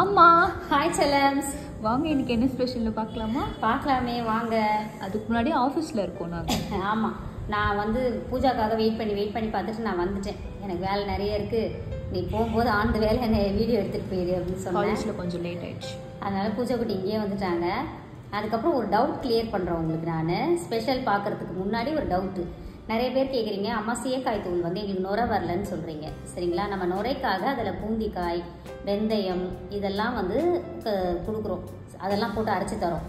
அம்மா ஹாய் செல்லம்ஸ், வாங்க இன்னைக்கு என்ன ஸ்பெஷல்னு பார்க்கலாமா? பார்க்கலாமே வாங்க. அதுக்கு முன்னாடி ஆஃபீஸில் இருக்கோம் நாங்கள். ஆமாம், நான் வந்து பூஜாக்காக வெயிட் பண்ணி பார்த்துட்டு நான் வந்துட்டேன். எனக்கு வேலை நிறைய இருக்குது, நீ போகும்போது ஆண்டு வேலை என்னை வீடியோ எடுத்துகிட்டு போயிடு அப்படின்னு சொன்னேன். காலேஜில் கொஞ்சம் லேட் ஆயிடுச்சு, அதனால் பூஜா குட்டி இங்கேயே வந்துட்டாங்க. அதுக்கப்புறம் ஒரு டவுட் கிளியர் பண்ணுறேன் உங்களுக்கு. நான் ஸ்பெஷல் பார்க்குறதுக்கு முன்னாடி ஒரு டவுட்டு. நிறைய பேர் கேட்குறீங்க, அம்மா சீயக்காய் தூள் வந்து எங்களுக்கு நுரை வரலன்னு சொல்கிறீங்க. சரிங்களா, நம்ம நுரைக்காக அதில் பூந்திக்காய், வெந்தயம் இதெல்லாம் வந்து கொடுக்குறோம். அதெல்லாம் போட்டு அரைச்சி தரோம்.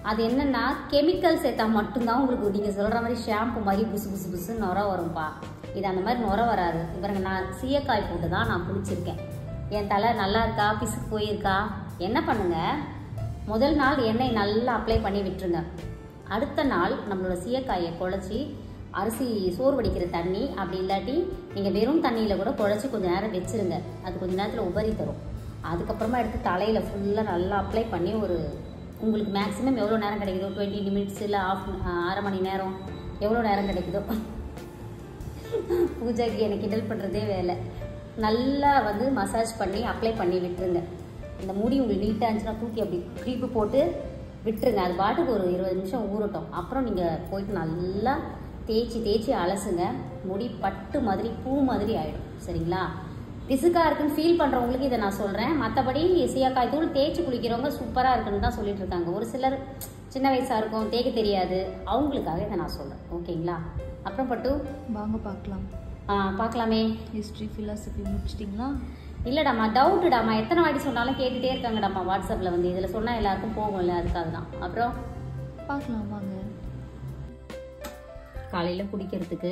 அது என்னென்னா கெமிக்கல் சேர்த்தா மட்டும்தான் உங்களுக்கு நீங்கள் சொல்கிற மாதிரி ஷாம்பு மாதிரி புசு புசு புசு நுரை வரும்பா. இது அந்த மாதிரி நுரை வராது. இப்போ நான் சீயக்காய் போட்டு தான் நான் குளிச்சிருக்கேன். என் தலை நல்லா இருக்கா, ஆஃபீஸுக்கு போயிருக்கா? என்ன பண்ணுங்கள், முதல் நாள் எண்ணெய் நல்லா அப்ளை பண்ணி விட்டுருங்க. அடுத்த நாள் நம்மளோட சீயக்காயை குழச்சி அரிசி சோறு வடிக்கிற தண்ணி, அப்படி இல்லாட்டி நீங்கள் வெறும் தண்ணியில் கூட குழச்சி கொஞ்சம் நேரம் வச்சுருங்க. அது கொஞ்சம் நேரத்தில் உபரி தரும். அதுக்கப்புறமா எடுத்து தலையில் ஃபுல்லாக நல்லா அப்ளை பண்ணி ஒரு உங்களுக்கு மேக்ஸிமம் எவ்வளோ நேரம் கிடைக்குதோ, 20 நிமிட்ஸ் இல்லை அரை மணி நேரம், எவ்வளோ நேரம் கிடைக்குதோ. பூஜைக்கு எனக்கு கிண்டல் பண்ணுறதே வேலை. நல்லா வந்து மசாஜ் பண்ணி அப்ளை பண்ணி விட்டுருங்க. இந்த முடி உங்களுக்கு நீட்டாக இருந்துச்சுன்னா தூக்கி அப்படி க்ரீப்பு போட்டு விட்டுருங்க. அது பாட்டுக்கு ஒரு 20 நிமிஷம் ஊறட்டும். அப்புறம் நீங்கள் போயிட்டு நல்லா தேய்ச்சி அலசுங்க. முடி பட்டு மாதிரி பூ மாதிரி ஆகிடும். சரிங்களா, பிசுக்காக இருக்குன்னு ஃபீல் பண்ணுறவங்களுக்கு இதை நான் சொல்கிறேன். மற்றபடி சீயக்காய் தூள் தேய்ச்சி குளிக்கிறவங்க சூப்பராக இருக்குன்னு தான் சொல்லிட்டு இருக்காங்க. ஒரு சிலர் சின்ன வயசாக இருக்கும், தேய்க்க தெரியாது, அவங்களுக்காக இதை நான் சொல்கிறேன். ஓகேங்களா, அப்புறம் பட்டு வாங்க பார்க்கலாம். பார்க்கலாமே. ஹிஸ்ட்ரி ஃபிலாசபி முடிச்சிட்டிங்களா? இல்லைடாம்மா, டவுட்டுடாம்மா. எத்தனை வாட்டி சொன்னாலும் கேட்டுகிட்டே இருக்காங்கடாம்மா வாட்ஸ்அப்பில் வந்து. இதில் சொன்னால் எல்லாருக்கும் போகும்ல, அதுக்காக தான். அப்புறம் பார்க்கலாம் வாங்க. காலையில் குடிக்கிறதுக்கு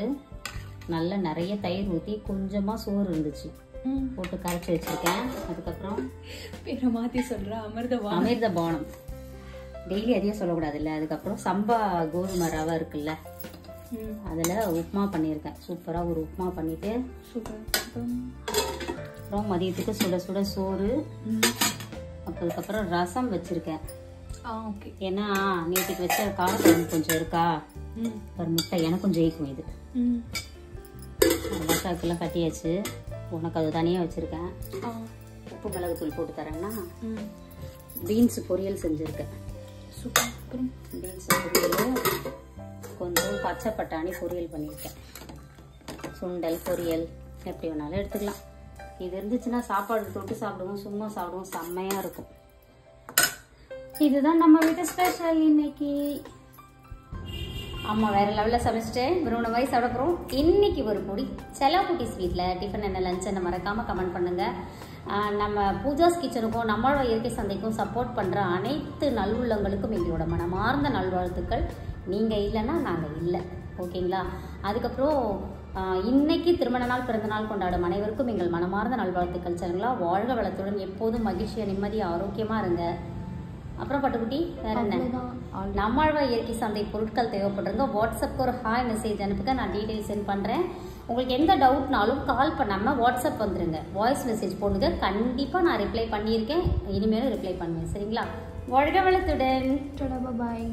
நல்ல நிறைய தயிர் ஊற்றி கொஞ்சமாக சோறு இருந்துச்சு, போட்டு கரைச்சி வச்சுருக்கேன். அதுக்கப்புறம் பேரை மாற்றி சொல்கிறேன், அமிர்த பானம். டெய்லி அதையும் சொல்லக்கூடாது இல்லை. அதுக்கப்புறம் சம்பா கோதுமை ரவை இருக்குல்ல, அதில் உப்புமா பண்ணியிருக்கேன். சூப்பராக ஒரு உப்புமா பண்ணிவிட்டு அப்புறம் மதியத்துக்கு சுட சுட சோறு, அதுக்கப்புறம் ரசம் வச்சுருக்கேன். ஓகே, ஏன்னா நேற்றுக்கு வச்ச காரக்குழம்பு கொஞ்சம் இருக்கா, ஒரு முட்டை எனக்கும் ஜெயிக்கும். இது மசாக்கெல்லாம் கட்டியாச்சு. உனக்கு அது தனியாக வச்சுருக்கேன். உப்பு மிளகு தூள் போட்டு தரேன்னா பீன்ஸு பொரியல் செஞ்சுருக்கேன். சூப்பர். பீன்ஸு பொரியல், கொஞ்சம் பச்சை பட்டாணி பொரியல் பண்ணியிருக்கேன். சுண்டல் பொரியல் எப்படி வேணாலும் எடுத்துக்கலாம். இது இருந்துச்சுன்னா சாப்பாடு தொட்டு சாப்பிடுவோம், சும்மா சாப்பிடுவோம், செம்மையாக இருக்கும். இதுதான் நம்ம வீட்டு ஸ்பெஷல் இன்னைக்கு. அம்மா வேற லெவலில் சமைச்சிட்டேன். விரும்பின மாதிரி சாப்பிட போகிறோம். இன்னைக்கு ஒரு பொடி செல்லக்குட்டி ஸ்வீட்டில் டிஃபன் என்ன லஞ்ச் என்ன மறக்காமல் கமெண்ட் பண்ணுங்கள். நம்ம பூஜாஸ் கிச்சனுக்கும் நம்மளோட இயற்கை சந்தைக்கும் சப்போர்ட் பண்ணுற அனைத்து நல்வுள்ளங்களுக்கும் எங்களோட மனமார்ந்த நல்வாழ்த்துக்கள். நீங்கள் இல்லைன்னா நாங்கள் இல்லை. ஓகேங்களா, அதுக்கப்புறம் இன்னைக்கு திருமண நாள் பிறந்த நாள் கொண்டாடும் அனைவருக்கும் எங்கள் மனமார்ந்த நல்வாழ்த்துக்கள். சரிங்களா, வாழ்க வளத்துடன் எப்போதும் மகிழ்ச்சியாக நிம்மதியாக ஆரோக்கியமாக இருங்க. அப்புறம் பட்டுக்குட்டி வேற என்ன, நம்மளோட இயற்கை சந்தை பொருட்கள் தேவைப்படுறங்க வாட்ஸ்அப்க்கு ஒரு ஹாய் மெசேஜ் அனுப்புங்க. நான் டீட்டெயில் சென்ட் பண்ணுறேன். உங்களுக்கு எந்த டவுட்னாலும் கால் பண்ணாமல் வாட்ஸ்அப் வந்துடுங்க, வாய்ஸ் மெசேஜ் போடுங்க. கண்டிப்பாக நான் ரிப்ளை பண்ணியிருக்கேன், இனிமேலும் ரிப்ளை பண்ணுவேன். சரிங்களா, வாழ்க வளத்துடன். பாய்.